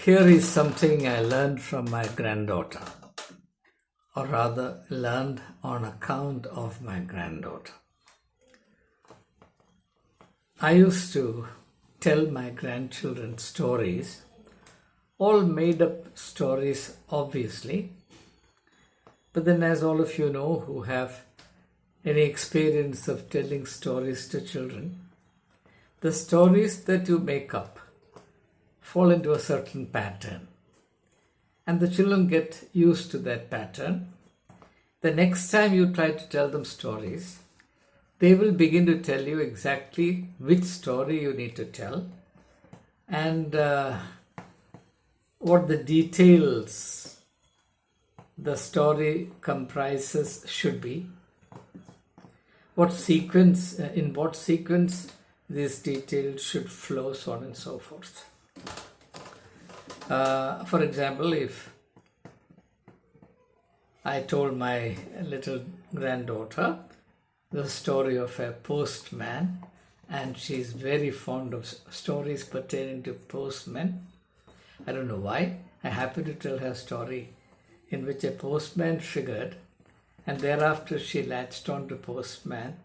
Here is something I learned from my granddaughter, or rather, learned on account of my granddaughter. I used to tell my grandchildren stories, all made up stories, obviously. But then, as all of you know who have any experience of telling stories to children, the stories that you make up fall into a certain pattern, and the children get used to that pattern. The next time you try to tell them stories, they will begin to tell you exactly which story you need to tell and what the details the story comprises should be, in what sequence these details should flow, so on and so forth. For example, if I told my little granddaughter the story of a postman, and she's very fond of stories pertaining to postmen. I don't know why. I happened to tell her a story in which a postman figured, and thereafter she latched on to postman.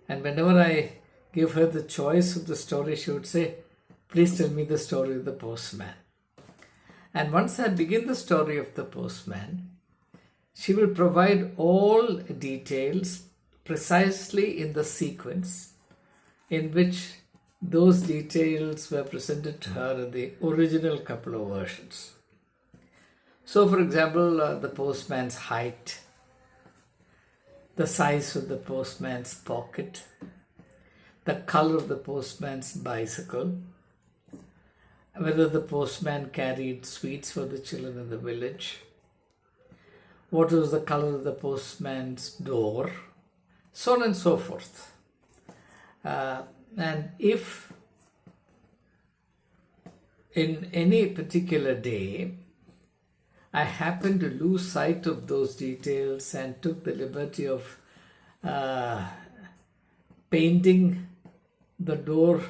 And whenever I give her the choice of the story, she would say, "Please tell me the story of the postman." And once I begin the story of the postman, she will provide all details precisely in the sequence in which those details were presented to her in the original couple of versions. So, for example, the postman's height, the size of the postman's pocket, the color of the postman's bicycle, whether the postman carried sweets for the children in the village, what was the color of the postman's door, so on and so forth. And if in any particular day I happened to lose sight of those details and took the liberty of painting the door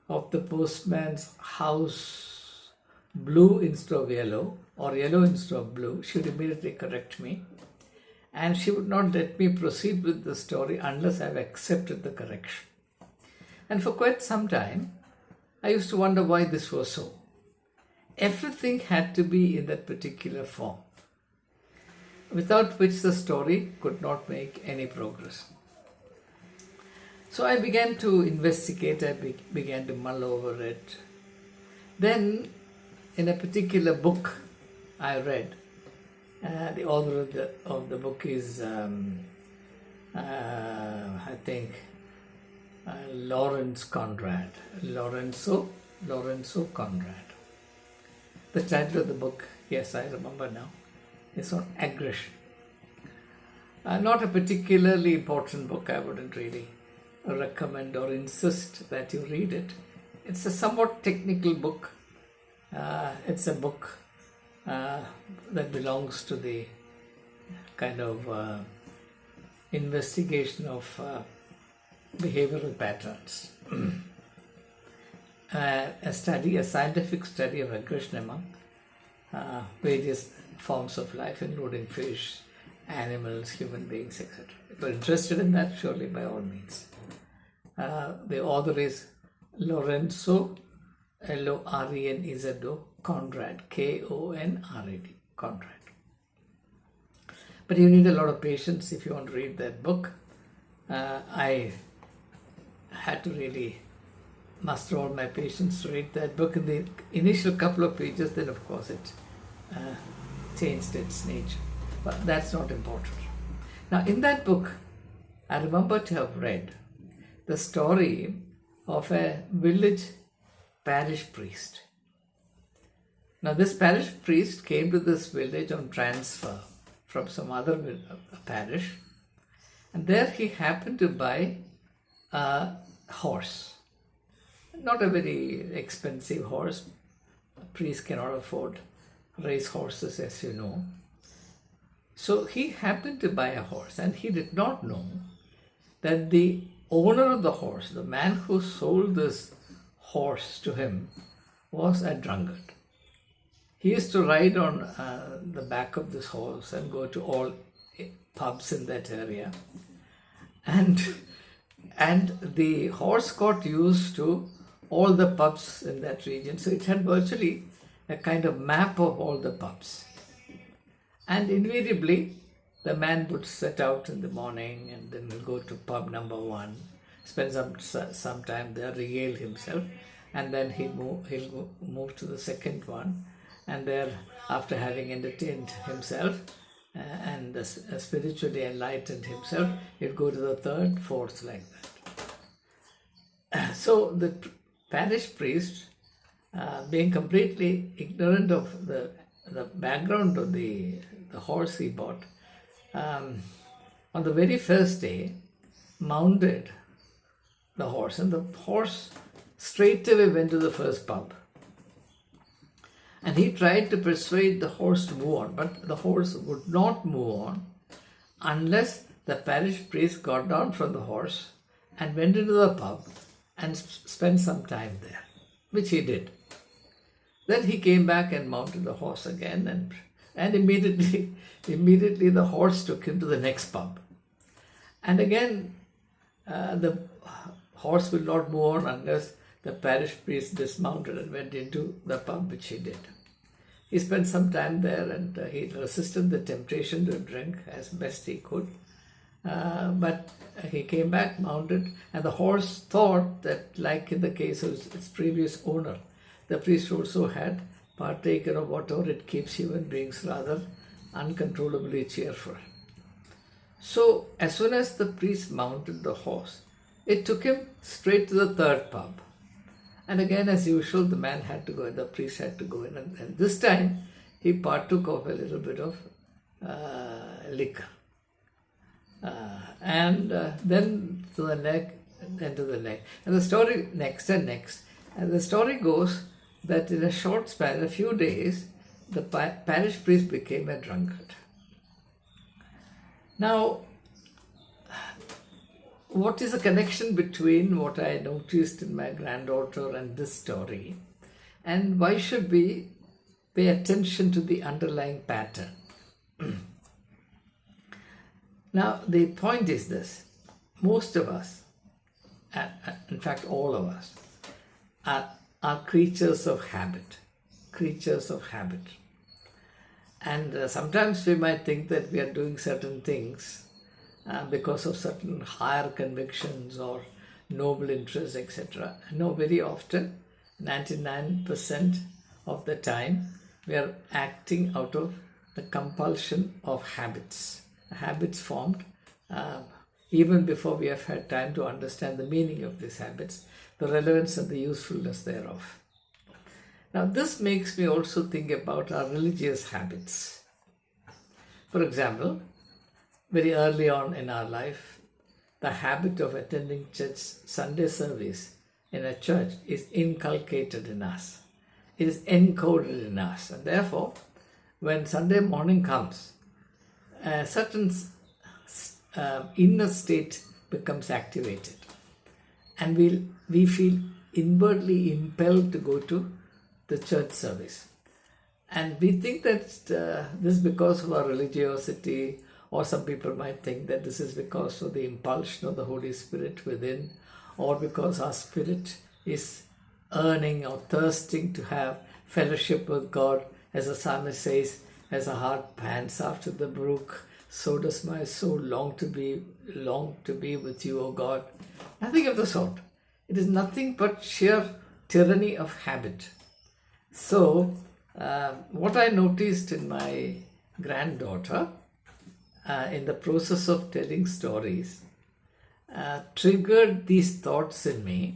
of the postman's house blue instead of yellow, or yellow instead of blue, she would immediately correct me, and she would not let me proceed with the story unless I have accepted the correction. And for quite some time, I used to wonder why this was so. Everything had to be in that particular form, without which the story could not make any progress. So I began to investigate, I began to mull over it. Then, in a particular book I read, the author of the book is, I think, Lorenzo Conrad. The title of the book, yes, I remember now, is on aggression. Not a particularly important book. I wouldn't really recommend or insist that you read it. It's a somewhat technical book. It's a book that belongs to the kind of investigation of behavioral patterns. A scientific study of aggression among various forms of life, including fish, animals, human beings, etc. If you're interested in that, surely by all means. The author is Lorenzo, Lorenzo Conrad, Konrad, Conrad. But you need a lot of patience if you want to read that book. I had to really muster all my patience to read that book. In the initial couple of pages, then of course it changed its nature. But that's not important. Now, in that book, I remember to have read the story of a village parish priest. Now, this parish priest came to this village on transfer from some other parish, and there he happened to buy a horse. Not a very expensive horse. A priest cannot afford race horses, as you know. So he happened to buy a horse, and he did not know that the owner of the horse, the man who sold this horse to him, was a drunkard. he used to ride on the back of this horse and go to all pubs in that area. And the horse got used to all the pubs in that region. So it had virtually a kind of map of all the pubs. And invariably, the man would set out in the morning and then he'll go to pub number 1, spend some time there, regale himself, and then he'll move to the second one. And there, after having entertained himself and spiritually enlightened himself, he'd go to the third, fourth, like that. So the parish priest, being completely ignorant of the background of the horse he bought, on the very first day, mounted the horse, and the horse straight away went to the first pub. And he tried to persuade the horse to move on, but the horse would not move on unless the parish priest got down from the horse and went into the pub and spent some time there, which he did. Then he came back and mounted the horse again, and immediately the horse took him to the next pub. And again, the horse will not move on unless the parish priest dismounted and went into the pub, which he did. He spent some time there, and he resisted the temptation to drink as best he could. But he came back mounted, and the horse thought that, like in the case of its previous owner, the priest also had partaken of whatever it keeps human beings rather uncontrollably cheerful. So as soon as the priest mounted the horse, it took him straight to the third pub. And again, as usual, the man had to go in, the priest had to go in, and this time he partook of a little bit of liquor. And then to the neck, then to the neck. And the story next and next. And the story goes that in a short span, a few days, the parish priest became a drunkard. Now, what is the connection between what I noticed in my granddaughter and this story? And why should we pay attention to the underlying pattern? Now, the point is this. Most of us, in fact all of us, are creatures of habit. Creatures of habit. And sometimes we might think that we are doing certain things because of certain higher convictions or noble interests, etc. No, very often, 99% of the time, we are acting out of the compulsion of habits. Habits formed even before we have had time to understand the meaning of these habits, the relevance and the usefulness thereof. Now, this makes me also think about our religious habits. For example, very early on in our life, the habit of attending church Sunday service in a church is inculcated in us. It is encoded in us. And therefore, when Sunday morning comes, a certain inner state becomes activated. And we feel inwardly impelled to go to the church service. And we think that this is because of our religiosity, or some people might think that this is because of the impulsion of the Holy Spirit within, or because our spirit is yearning or thirsting to have fellowship with God. As the psalmist says, as a heart pants after the brook, so does my soul long to be with you, O God. Nothing of the sort. It is nothing but sheer tyranny of habit. So, what I noticed in my granddaughter, in the process of telling stories, triggered these thoughts in me,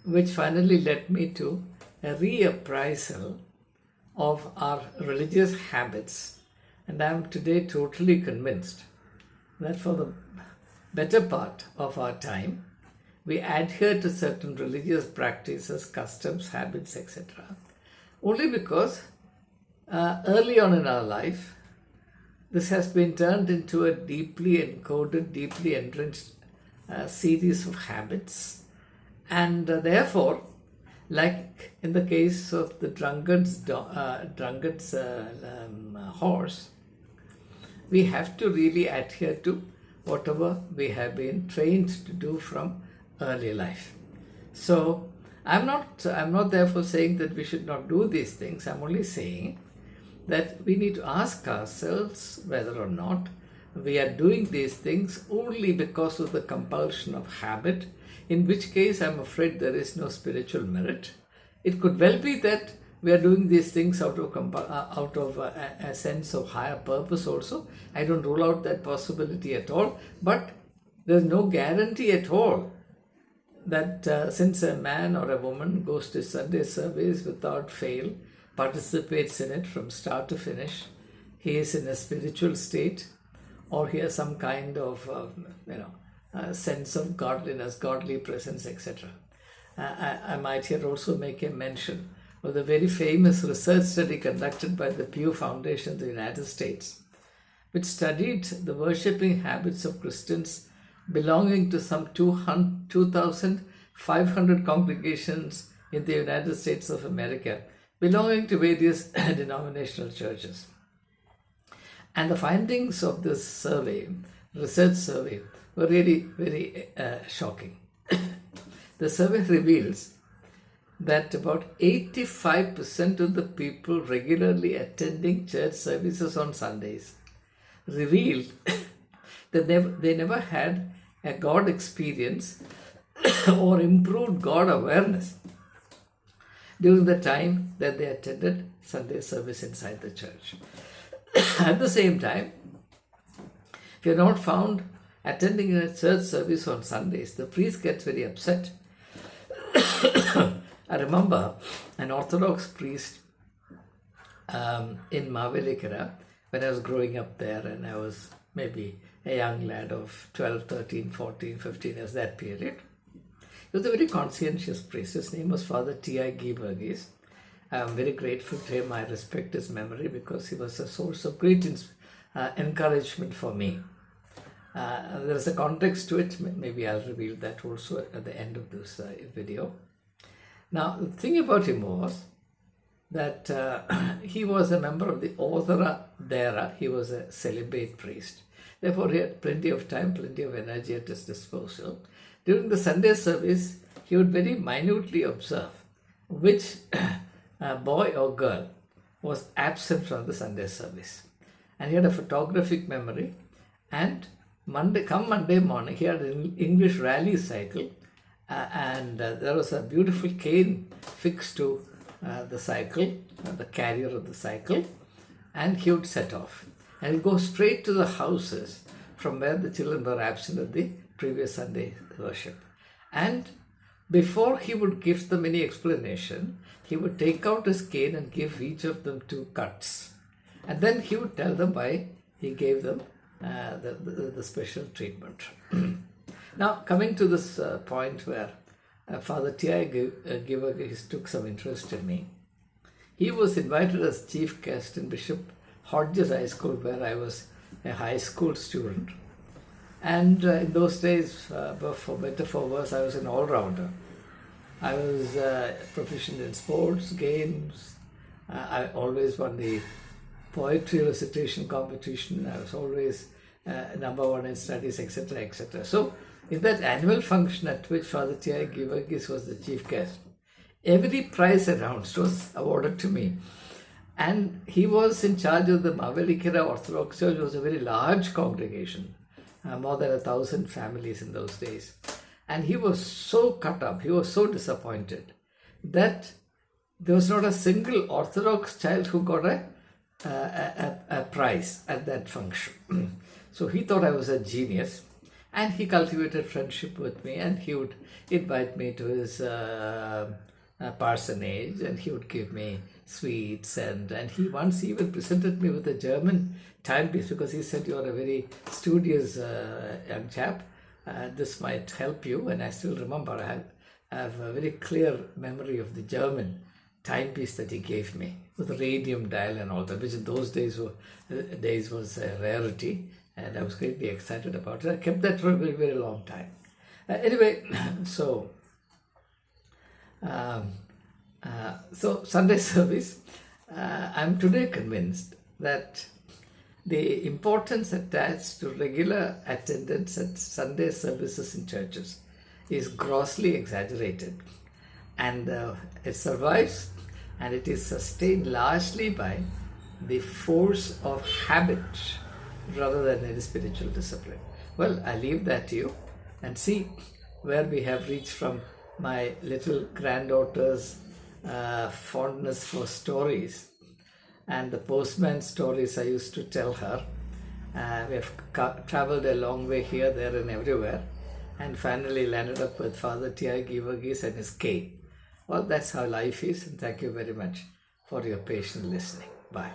which finally led me to a reappraisal of our religious habits. And I am today totally convinced that for the better part of our time, we adhere to certain religious practices, customs, habits, etc. only because early on in our life, this has been turned into a deeply encoded, deeply entrenched series of habits. And therefore, Like in the case of the drunkard's horse, we have to really adhere to whatever we have been trained to do from early life. So I'm not therefore saying that we should not do these things. I'm only saying that we need to ask ourselves whether or not we are doing these things only because of the compulsion of habit, in which case I'm afraid there is no spiritual merit. It could well be that we are doing these things out of a sense of higher purpose also. I don't rule out that possibility at all, but there's no guarantee at all that since a man or a woman goes to Sunday service without fail, participates in it from start to finish, he is in a spiritual state, or he has some kind of sense of godliness, godly presence, etc. I might here also make a mention of the very famous research study conducted by the Pew Foundation in the United States, which studied the worshipping habits of Christians belonging to some 2,500 congregations in the United States of America, belonging to various denominational churches. And the findings of this survey, research survey, were really very shocking. The survey reveals that about 85% of the people regularly attending church services on Sundays revealed that they never had a God experience or improved God awareness during the time that they attended Sunday service inside the church. At the same time, if you're not found attending a church service on Sundays, the priest gets very upset. I remember an Orthodox priest in Mavelikara when I was growing up there, and I was maybe a young lad of 12, 13, 14, 15 years, that period. He was a very conscientious priest. His name was Father T.I. Gibergis. I'm very grateful to him. I respect his memory because he was a source of great encouragement for me. There is a context to it. Maybe I'll reveal that also at the end of this video. Now, the thing about him was that he was a member of the Odhara Dera. He was a celibate priest. Therefore, he had plenty of time, plenty of energy at his disposal. During the Sunday service, he would very minutely observe which boy or girl was absent from the Sunday service. And he had a photographic memory. And come Monday morning, he had an English rally cycle, and there was a beautiful cane fixed to the cycle, the carrier of the cycle, and he would set off. And he'd go straight to the houses from where the children were absent at the previous Sunday worship. And before he would give them any explanation, he would take out his cane and give each of them 2 cuts. And then he would tell them why he gave them the special treatment. Now, coming to this point where Father T.I. Givergis took some interest in me, he was invited as chief guest in Bishop Hodges High School, where I was a high school student. And in those days, for better for worse, I was an all-rounder. I was proficient in sports, games. I always won the poetry recitation competition. I was always number 1 in studies, etc., etc. So, in that annual function at which Father T.I. Givergis was the chief guest, every prize announced was awarded to me. And he was in charge of the Mavelikara Orthodox Church. It was a very large congregation, more than 1,000 families in those days. And he was so cut up, he was so disappointed that there was not a single Orthodox child who got a prize at that function. So he thought I was a genius, and he cultivated friendship with me, and he would invite me to his parsonage, and he would give me sweets, and he once even presented me with a German timepiece because he said, "You are a very studious young chap. This might help you." And I still remember, I have a very clear memory of the German timepiece that he gave me with a radium dial and all that, which in those days was a rarity, and I was greatly excited about it. I kept that for a very, very long time. Anyway, so So, Sunday service, I'm today convinced that the importance attached to regular attendance at Sunday services in churches is grossly exaggerated, and it survives and it is sustained largely by the force of habit rather than any spiritual discipline. Well, I leave that to you and see where we have reached from my little granddaughter's fondness for stories and the postman stories I used to tell her. We have traveled a long way here, there, and everywhere, and finally landed up with Father Tiagi Verghese and his cane. Well, that's how life is, and thank you very much for your patient listening. Bye.